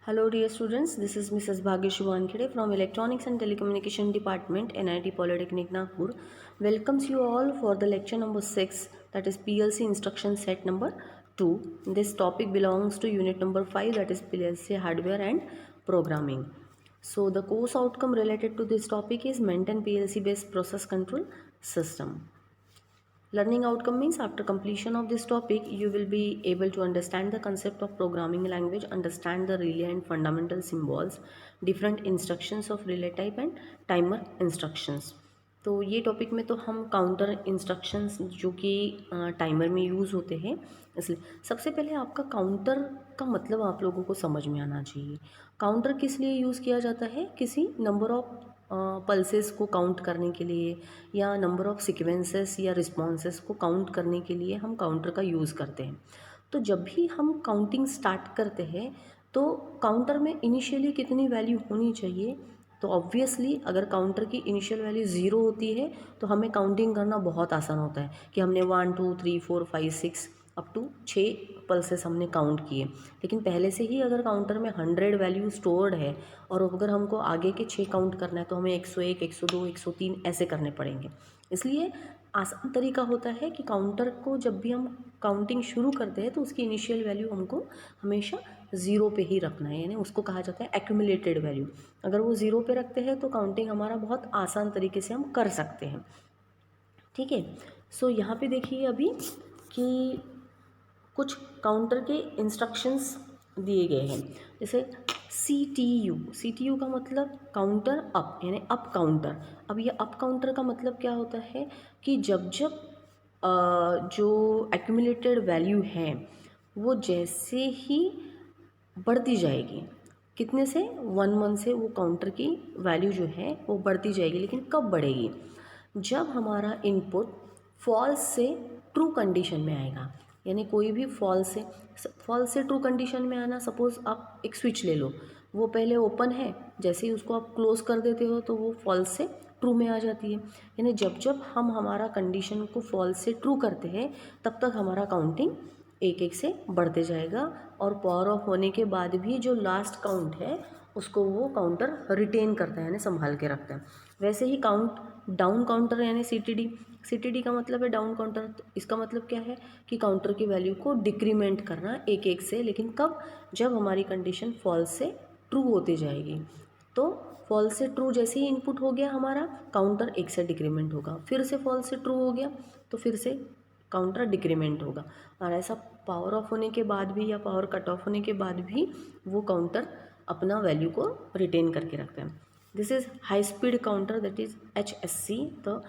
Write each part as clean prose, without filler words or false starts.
Hello dear students, this is Mrs. Bhagyashree Wankhede from Electronics and Telecommunication Department, NIT Polytechnic Nagpur. Welcomes you all for the lecture number 6, that is PLC instruction set number 2. This topic belongs to unit number 5, that is PLC hardware and programming. So the course outcome related to this topic is maintain PLC based process control system. Learning outcome means after completion of this topic, you will be able to understand the concept of programming language, understand the relay and fundamental symbols, different instructions of relay type and timer instructions. तो ये topic में तो हम counter instructions जो कि timer में use होते हैं, इसलिए सबसे पहले आपका काउंटर का मतलब आप लोगों को समझ में आना चाहिए। काउंटर किस लिए यूज़ किया जाता है? किसी नंबर ऑफ पल्सेस को काउंट करने के लिए या नंबर ऑफ़ सीक्वेंसेस या रिस्पॉन्सेस को काउंट करने के लिए हम काउंटर का यूज़ करते हैं। तो जब भी हम काउंटिंग स्टार्ट करते हैं तो काउंटर में इनिशियली कितनी वैल्यू होनी चाहिए? तो ऑब्वियसली अगर काउंटर की इनिशियल वैल्यू 0 होती है तो हमें काउंटिंग करना बहुत आसान होता है कि हमने 1 2 3 4 5 6 अप टू 6 पल्सेस हमने काउंट किए। लेकिन पहले से ही अगर काउंटर में 100 वैल्यू स्टोर्ड है और अगर हमको आगे के 6 काउंट करना है तो हमें 101 102 103 ऐसे करने पड़ेंगे। इसलिए आसान तरीका होता है कि काउंटर को जब भी हम काउंटिंग शुरू करते हैं तो उसकी इनिशियल वैल्यू हमको हमेशा 0 पे ही रखना है, यानी उसको कहा जाता है एक्यूमुलेटेड वैल्यू। अगर वो 0 पे रखते हैं तो काउंटिंग हमारा बहुत आसान तरीके से हम कर सकते हैं। ठीक है, सो यहाँ पे देखिए अभी कि कुछ काउंटर के इंस्ट्रक्शंस दिए गए हैं। जैसे सी टी यू का मतलब काउंटर अप, यानी अप काउंटर। अब ये अप काउंटर का मतलब क्या होता है कि जब जब जो एक्यूमुलेटेड वैल्यू है वो जैसे ही बढ़ती जाएगी, कितने से 1 से वो काउंटर की वैल्यू जो है वो बढ़ती जाएगी। लेकिन कब बढ़ेगी? जब हमारा इनपुट फॉल्स से ट्रू कंडीशन में आएगा, यानी कोई भी फॉल्स से ट्रू कंडीशन में आना। सपोज़ आप एक स्विच ले लो, वो पहले ओपन है, जैसे ही उसको आप क्लोज़ कर देते हो तो वो फॉल्स से ट्रू में आ जाती है। यानी जब जब हम हमारा कंडीशन को फॉल्स से ट्रू करते हैं तब तक हमारा काउंटिंग एक एक से बढ़ते जाएगा और पावर ऑफ होने के बाद भी जो लास्ट काउंट है उसको वो काउंटर रिटेन करता है, यानी संभाल के रखता है। वैसे ही काउंट डाउन काउंटर यानी सी टी डी का मतलब है डाउन काउंटर। तो इसका मतलब क्या है कि काउंटर की वैल्यू को डिक्रीमेंट करना एक एक से, लेकिन कब? जब हमारी कंडीशन फॉल्स से ट्रू होती जाएगी। तो फॉल्स से ट्रू जैसे ही इनपुट हो गया हमारा, काउंटर एक से डिक्रीमेंट होगा, फिर से फॉल्स से ट्रू हो गया तो फिर से काउंटर डिक्रीमेंट होगा। और ऐसा पावर ऑफ होने के बाद भी या पावर कट ऑफ होने के बाद भी वो काउंटर अपना वैल्यू को रिटेन करके रखते हैं। This is high speed counter, that is HSC। तो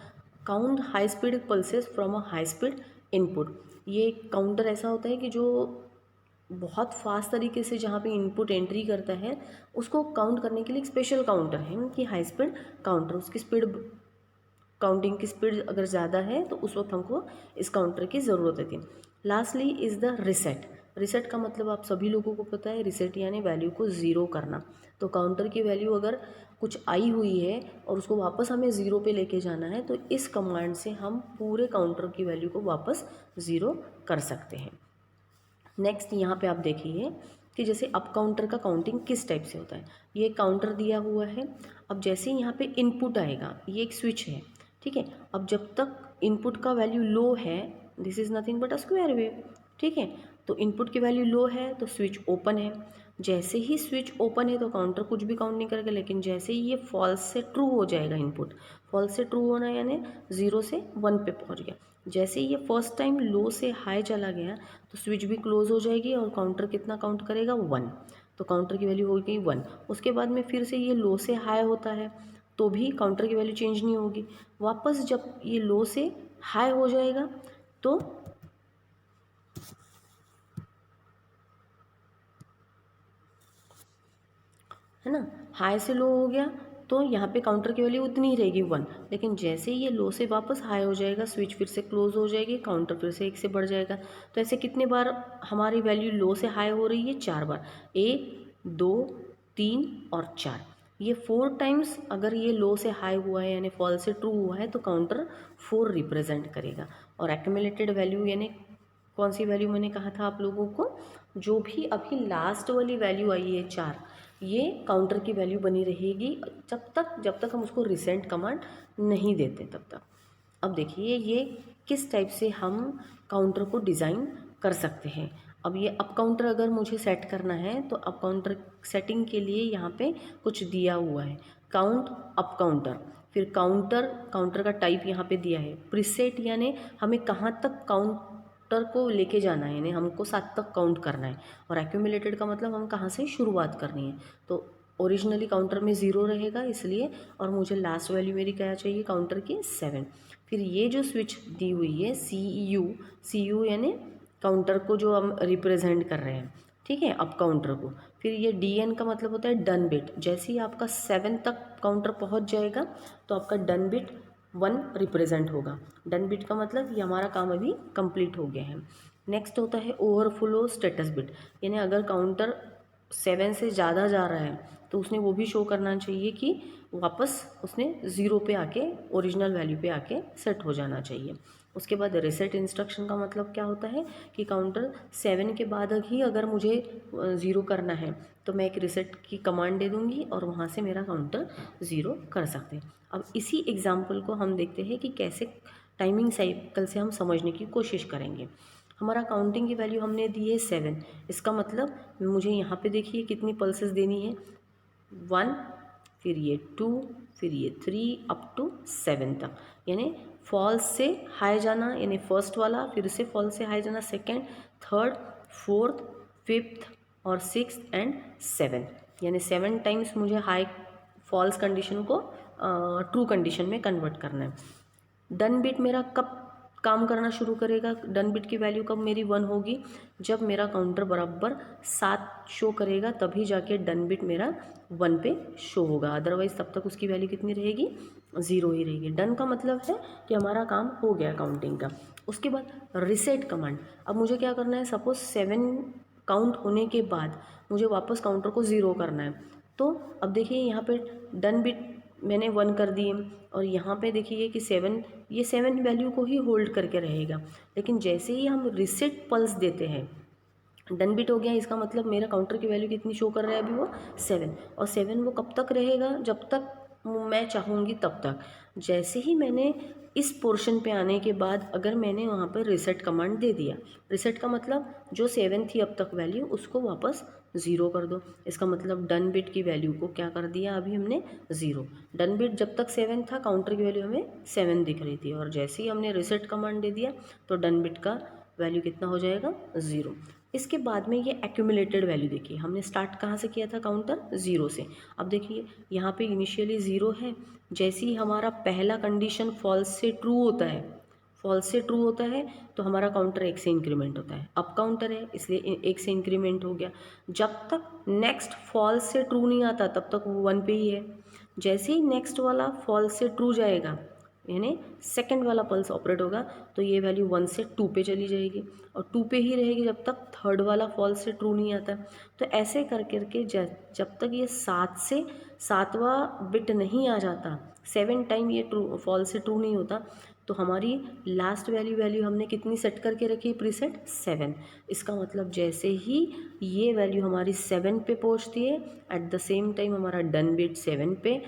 count high speed pulses from a high speed input. ये काउंटर ऐसा होता है कि जो बहुत फास्ट तरीके से जहाँ पे इनपुट एंट्री करता है उसको काउंट करने के लिए एक स्पेशल काउंटर है कि हाई स्पीड काउंटर। उसकी स्पीड, काउंटिंग की स्पीड अगर ज़्यादा है तो उस वक्त हमको इस काउंटर की ज़रूरत होती है। Lastly is the reset. Reset का मतलब आप सभी लोगों को पता है, रिसेट यानी वैल्यू को ज़ीरो करना। तो काउंटर की वैल्यू अगर कुछ आई हुई है और उसको वापस हमें ज़ीरो पे लेके जाना है तो इस कमांड से हम पूरे काउंटर की वैल्यू को वापस ज़ीरो कर सकते हैं। नेक्स्ट यहाँ पे आप देखिए कि जैसे अप काउंटर का काउंटिंग किस टाइप से होता है। ये काउंटर दिया हुआ है। अब जैसे ही यहाँ पे इनपुट आएगा, ये एक स्विच है, ठीक है। अब जब तक इनपुट का वैल्यू लो है, this is nothing but a square wave, ठीक है। तो इनपुट की वैल्यू लो है तो स्विच ओपन है। जैसे ही स्विच ओपन है तो काउंटर कुछ भी काउंट नहीं करेगा। लेकिन जैसे ही ये फॉल्स से ट्रू हो जाएगा, इनपुट फॉल्स से ट्रू होना यानी 0 से 1 पे पहुँच गया। जैसे ही ये फर्स्ट टाइम लो से हाई चला गया तो स्विच भी क्लोज हो जाएगी और काउंटर कितना काउंट करेगा? 1। तो काउंटर की वैल्यू हो गई 1। उसके बाद में फिर से ये लो से हाई होता है तो भी काउंटर की वैल्यू चेंज नहीं होगी। वापस जब ये लो से हाई हो जाएगा तो है ना, हाई से लो हो गया तो यहाँ पे काउंटर की वैल्यू उतनी ही रहेगी 1। लेकिन जैसे ही ये लो से वापस हाई हो जाएगा, स्विच फिर से क्लोज हो जाएगी, काउंटर फिर से 1 से बढ़ जाएगा। तो ऐसे कितने बार हमारी वैल्यू लो से हाई हो रही है? 4 बार। 1 2 3 और 4। ये 4 टाइम्स अगर ये लो से हाई हुआ है यानी फॉल से ट्रू हुआ है तो काउंटर 4 रिप्रेजेंट करेगा। और एक्यूमुलेटेड वैल्यू यानी कौन सी वैल्यू मैंने कहा था आप लोगों को? जो भी अभी लास्ट वाली वैल्यू आई है 4, ये काउंटर की वैल्यू बनी रहेगी जब तक हम उसको रिसेंट कमांड नहीं देते तब तक। अब देखिए ये किस टाइप से हम काउंटर को डिज़ाइन कर सकते हैं। अब ये अप काउंटर अगर मुझे सेट करना है तो अप काउंटर सेटिंग के लिए यहाँ पे कुछ दिया हुआ है, काउंट अप काउंटर। फिर काउंटर का टाइप यहाँ पे दिया है, प्रीसेट यानी हमें कहाँ तक काउंटर को लेके जाना है, यानी हमको 7 तक काउंट करना है। और एक्यूमुलेटेड का मतलब हम कहाँ से शुरुआत करनी है। तो ओरिजिनली काउंटर में 0 रहेगा इसलिए, और मुझे लास्ट वैल्यू मेरी क्या चाहिए काउंटर की 7। फिर ये जो स्विच दी हुई है सी यू यानी काउंटर को जो हम रिप्रेजेंट कर रहे हैं, ठीक है, अप काउंटर को। फिर ये डी एन का मतलब होता है डन बिट। जैसे ही आपका 7 तक काउंटर पहुंच जाएगा तो आपका डन बिट 1 रिप्रेजेंट होगा। डन बिट का मतलब ये हमारा काम अभी कंप्लीट हो गया है। नेक्स्ट होता है ओवरफ्लो स्टेटस बिट, यानी अगर काउंटर 7 से ज़्यादा जा रहा है तो उसने वो भी शो करना चाहिए कि वापस उसने 0 पे आके ओरिजिनल वैल्यू पे आके सेट हो जाना चाहिए। उसके बाद रिसेट इंस्ट्रक्शन का मतलब क्या होता है कि काउंटर 7 के बाद ही अगर मुझे 0 करना है तो मैं एक रिसेट की कमांड दे दूंगी और वहाँ से मेरा काउंटर 0 कर सकते हैं। अब इसी एग्जाम्पल को हम देखते हैं कि कैसे टाइमिंग साइकिल से हम समझने की कोशिश करेंगे। हमारा काउंटिंग की वैल्यू हमने दी है 7, इसका मतलब मुझे यहाँ पे देखिए कितनी पल्सेस देनी है, 1, फिर ये 2, फिर ये 3 अप टू 7 तक। यानी फॉल्स से हाई जाना यानी फर्स्ट वाला, फिर से फॉल्स से हाई जाना सेकंड, थर्ड, फोर्थ, फिफ्थ और सिक्स्थ एंड 7, यानी 7 टाइम्स मुझे हाई फॉल्स कंडीशन को ट्रू कंडीशन में कन्वर्ट करना है। डन बिट मेरा कब काम करना शुरू करेगा, डन बिट की वैल्यू कब मेरी 1 होगी, जब मेरा काउंटर बराबर 7 शो करेगा तभी जाके डन बिट मेरा 1 पे शो होगा। अदरवाइज तब तक उसकी वैल्यू कितनी रहेगी, 0 ही रहेगी। डन का मतलब है कि हमारा काम हो गया काउंटिंग का। उसके बाद रिसेट कमांड। अब मुझे क्या करना है, सपोज 7 काउंट होने के बाद मुझे वापस काउंटर को 0 करना है। तो अब देखिए यहाँ पे डन बिट मैंने 1 कर दिए और यहाँ पे देखिए कि 7, ये 7 वैल्यू को ही होल्ड करके रहेगा। लेकिन जैसे ही हम रिसेट पल्स देते हैं, डन बिट हो गया, इसका मतलब मेरा काउंटर की वैल्यू कितनी शो कर रहा है अभी, वो 7। और 7 वो कब तक रहेगा, जब तक मैं चाहूँगी तब तक। जैसे ही मैंने इस पोर्शन पे आने के बाद अगर मैंने वहाँ पर रिसेट कमांड दे दिया, रिसेट का मतलब जो 7 थी अब तक वैल्यू उसको वापस 0 कर दो। इसका मतलब डन बिट की वैल्यू को क्या कर दिया अभी हमने, 0। डन बिट जब तक 7 था काउंटर की वैल्यू हमें 7 दिख रही थी, और जैसे ही हमने रिसेट कमांड दे दिया तो डन बिट का वैल्यू कितना हो जाएगा, 0। इसके बाद में ये एक्यूमुलेटेड वैल्यू देखिए, हमने स्टार्ट कहाँ से किया था, काउंटर 0 से। अब देखिए यहाँ पे इनिशियली 0 है, जैसे ही हमारा पहला कंडीशन फॉल्स से ट्रू होता है, फॉल्स से ट्रू होता है तो हमारा काउंटर 1 से इंक्रीमेंट होता है। अप काउंटर है इसलिए 1 से इंक्रीमेंट हो गया। जब तक नेक्स्ट फॉल्स से ट्रू नहीं आता तब तक वो 1 पे ही है। जैसे ही नेक्स्ट वाला फॉल्स से ट्रू जाएगा यानी सेकंड वाला पल्स ऑपरेट होगा तो ये वैल्यू 1 से 2 पे चली जाएगी और 2 पे ही रहेगी जब तक थर्ड वाला फॉल्स से ट्रू नहीं आता। तो ऐसे कर करके जब तक ये 7 से 7वां बिट नहीं आ जाता, 7 टाइम ये ट्रू फॉल्स से ट्रू नहीं होता, तो हमारी लास्ट वैल्यू हमने कितनी सेट करके रखी, प्रीसेट 7। इसका मतलब जैसे ही ये वैल्यू हमारी 7 पे पहुंचती है, एट द सेम टाइम हमारा डन बिट 7 पे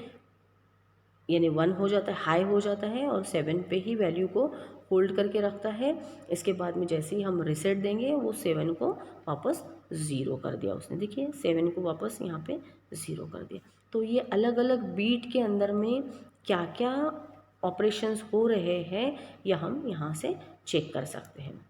यानी 1 हो जाता है, हाई हो जाता है और 7 पे ही वैल्यू को होल्ड करके रखता है। इसके बाद में जैसे ही हम रिसेट देंगे वो 7 को वापस 0 कर दिया उसने, देखिए 7 को वापस यहाँ पे 0 कर दिया। तो ये अलग अलग बीट के अंदर में क्या क्या ऑपरेशंस हो रहे हैं या हम यहाँ से चेक कर सकते हैं।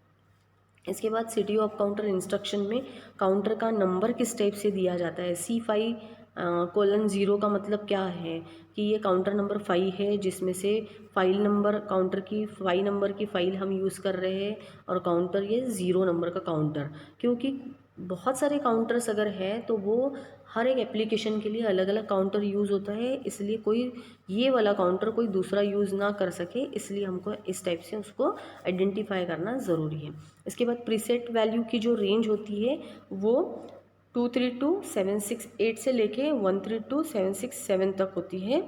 इसके बाद सिटी ऑफ काउंटर इंस्ट्रक्शन में काउंटर का नंबर किस टाइप से दिया जाता है। C5:0 का मतलब क्या है कि ये काउंटर नंबर 5 है, जिसमें से फाइल नंबर काउंटर की 5 नंबर की फ़ाइल हम यूज़ कर रहे हैं और काउंटर ये 0 नंबर का काउंटर। क्योंकि बहुत सारे काउंटर्स अगर है तो वो हर एक एप्लीकेशन के लिए अलग अलग काउंटर यूज़ होता है, इसलिए कोई ये वाला काउंटर कोई दूसरा यूज़ ना कर सके, इसलिए हमको इस टाइप से उसको आइडेंटिफाई करना ज़रूरी है। इसके बाद प्रीसेट वैल्यू की जो रेंज होती है वो 232-768 से लेके 132-767 तक होती है।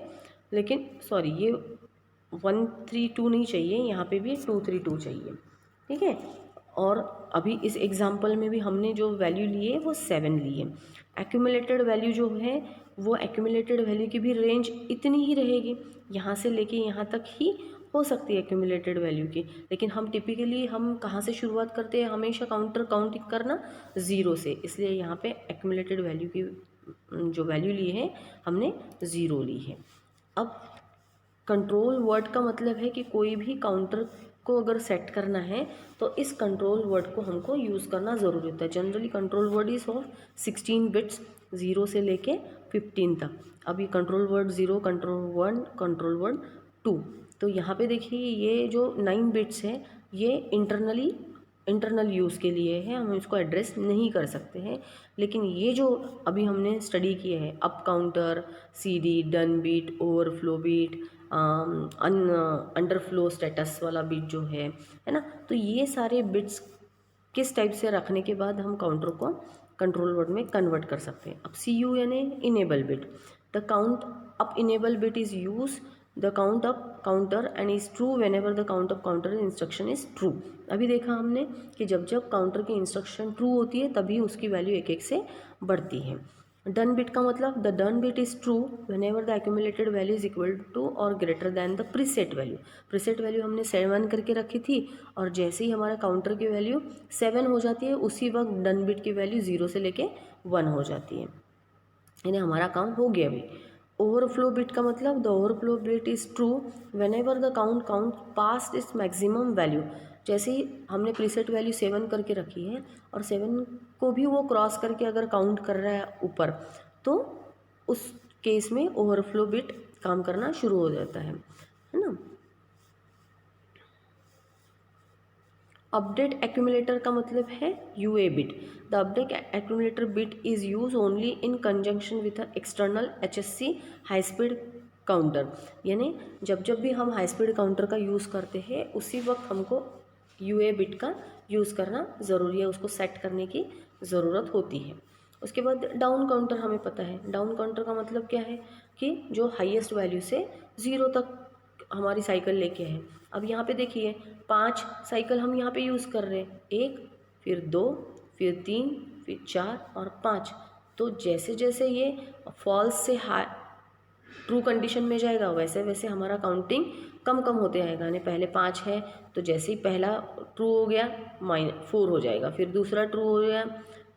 लेकिन सॉरी, ये 132 नहीं चाहिए, यहाँ पे भी 232 चाहिए, ठीक है। और अभी इस एग्जाम्पल में भी हमने जो वैल्यू ली है वो 7 ली है। एक्यूमुलेटेड वैल्यू जो है वो एक्यूमुलेटेड वैल्यू की भी रेंज इतनी ही रहेगी, यहाँ से लेके यहाँ तक ही हो सकती है एक्यूमुलेटेड वैल्यू की। लेकिन हम टिपिकली हम कहाँ से शुरुआत करते हैं, हमेशा काउंटर काउंट करना 0 से, इसलिए यहाँ पे एक्यूमुलेटेड वैल्यू की जो वैल्यू ली है हमने 0 ली है। अब कंट्रोल वर्ड का मतलब है कि कोई भी काउंटर को अगर सेट करना है तो इस कंट्रोल वर्ड को हमको यूज़ करना ज़रूरी होता है। Generally control word is of 16 bits, 0 से लेके 15 तक। अभी control word 0, control 1, control word 2। तो यहाँ पे देखिए ये जो 9 बिट्स है ये इंटरनल यूज़ के लिए है, हम इसको एड्रेस नहीं कर सकते हैं। लेकिन ये जो अभी हमने स्टडी किया है, up counter, CD, done bit, overflow bit, underflow status वाला बिट जो है ना, तो ये सारे बिट्स किस टाइप से रखने के बाद हम काउंटर को कंट्रोल वर्ड में कन्वर्ट कर सकते हैं। अब CU यानी enable bit, the count up enable bit is use the count up counter and is true whenever the count up counter instruction is true. अभी देखा हमने कि जब जब काउंटर की इंस्ट्रक्शन ट्रू होती है तभी उसकी वैल्यू एक एक से बढ़ती है। डन बिट का मतलब the done bit is true whenever the accumulated value is equal to और greater than the preset value. Preset value हमने 7 करके रखी थी और जैसे ही हमारा काउंटर की वैल्यू 7 हो जाती है उसी वक्त डन बिट की वैल्यू 0 से लेके 1 हो जाती है, यानी हमारा काम हो गया अभी। ओवरफ्लो बिट का मतलब the overflow bit is true whenever the count past is maximum value. जैसे ही हमने प्रीसेट वैल्यू 7 करके रखी है और 7 को भी वो क्रॉस करके अगर काउंट कर रहा है ऊपर, तो उस केस में ओवरफ्लो बिट काम करना शुरू हो जाता है ना। अपडेट एक्यूमुलेटर का मतलब है UA bit. The update accumulator bit is use only in conjunction with external HSC high speed counter, यानी जब जब भी हम हाई स्पीड काउंटर का यूज़ करते हैं उसी वक्त हमको UA बिट का यूज़ करना ज़रूरी है, उसको सेट करने की ज़रूरत होती है। उसके बाद डाउन काउंटर हमें पता है। डाउन काउंटर का मतलब क्या है कि जो हाईएस्ट वैल्यू से 0 तक हमारी साइकिल लेके है। अब यहाँ पे देखिए 5 साइकिल हम यहाँ पे यूज़ कर रहे हैं, 1, फिर 2, फिर 3, फिर 4 और 5। तो जैसे जैसे ये फॉल्स से हाई ट्रू कंडीशन में जाएगा वैसे वैसे हमारा काउंटिंग कम कम होते आएगा। यानी पहले 5 है तो जैसे ही पहला ट्रू हो गया -4 हो जाएगा, फिर दूसरा ट्रू हो गया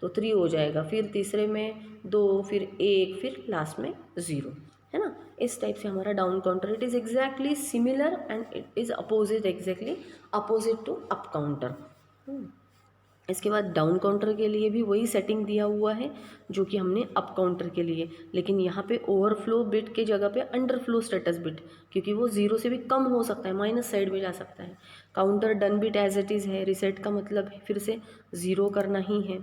तो 3 हो जाएगा, फिर तीसरे में 2, फिर 1, फिर लास्ट में 0, है ना। इस टाइप से हमारा down counter it is exactly similar and it is opposite, exactly opposite to up counter. इसके बाद डाउन काउंटर के लिए भी वही सेटिंग दिया हुआ है जो कि हमने अप काउंटर के लिए, लेकिन यहाँ पे ओवरफ्लो बिट के जगह पे अंडरफ्लो स्टेटस बिट, क्योंकि वो 0 से भी कम हो सकता है, माइनस साइड में जा सकता है। Counter done bit as it is है, रिसेट का मतलब है फिर से 0 करना ही है।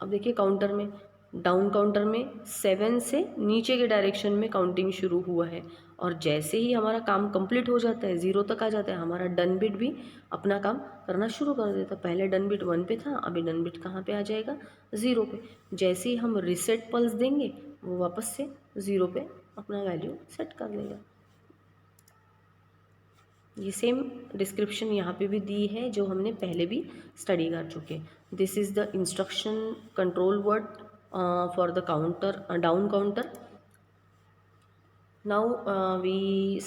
अब देखिए काउंटर में, डाउन काउंटर में 7 से नीचे के डायरेक्शन में काउंटिंग शुरू हुआ है और जैसे ही हमारा काम कंप्लीट हो जाता है 0 तक आ जाता है, हमारा डन बिट भी अपना काम करना शुरू कर देता है। पहले डन बिट 1 पे था, अभी डन बिट कहाँ पे आ जाएगा 0 पे। जैसे ही हम रिसेट पल्स देंगे वो वापस से 0 पे अपना वैल्यू सेट कर लेगा। ये सेम डिस्क्रिप्शन यहाँ पे भी दी है जो हमने पहले भी स्टडी कर चुके। This is the instruction control word for the counter down counter. Now we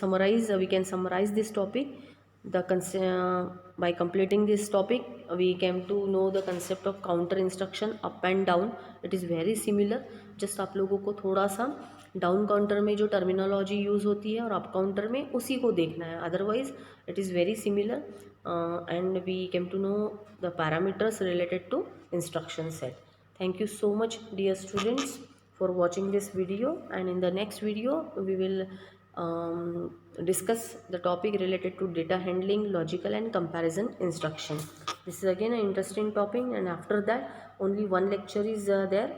can summarize this topic. By completing this topic, we came to know the concept of counter instruction up and down. It is very similar. Just आप लोगों को थोड़ा सा down counter में जो terminology use होती है और अप काउंटर में उसी को देखना है, otherwise it is very similar and we came to know the parameters related to instruction set. Thank you so much, dear students, for watching this video, and in the next video we will discuss the topic related to data handling, logical and comparison instruction. This is again an interesting topic, and after that only one lecture is there.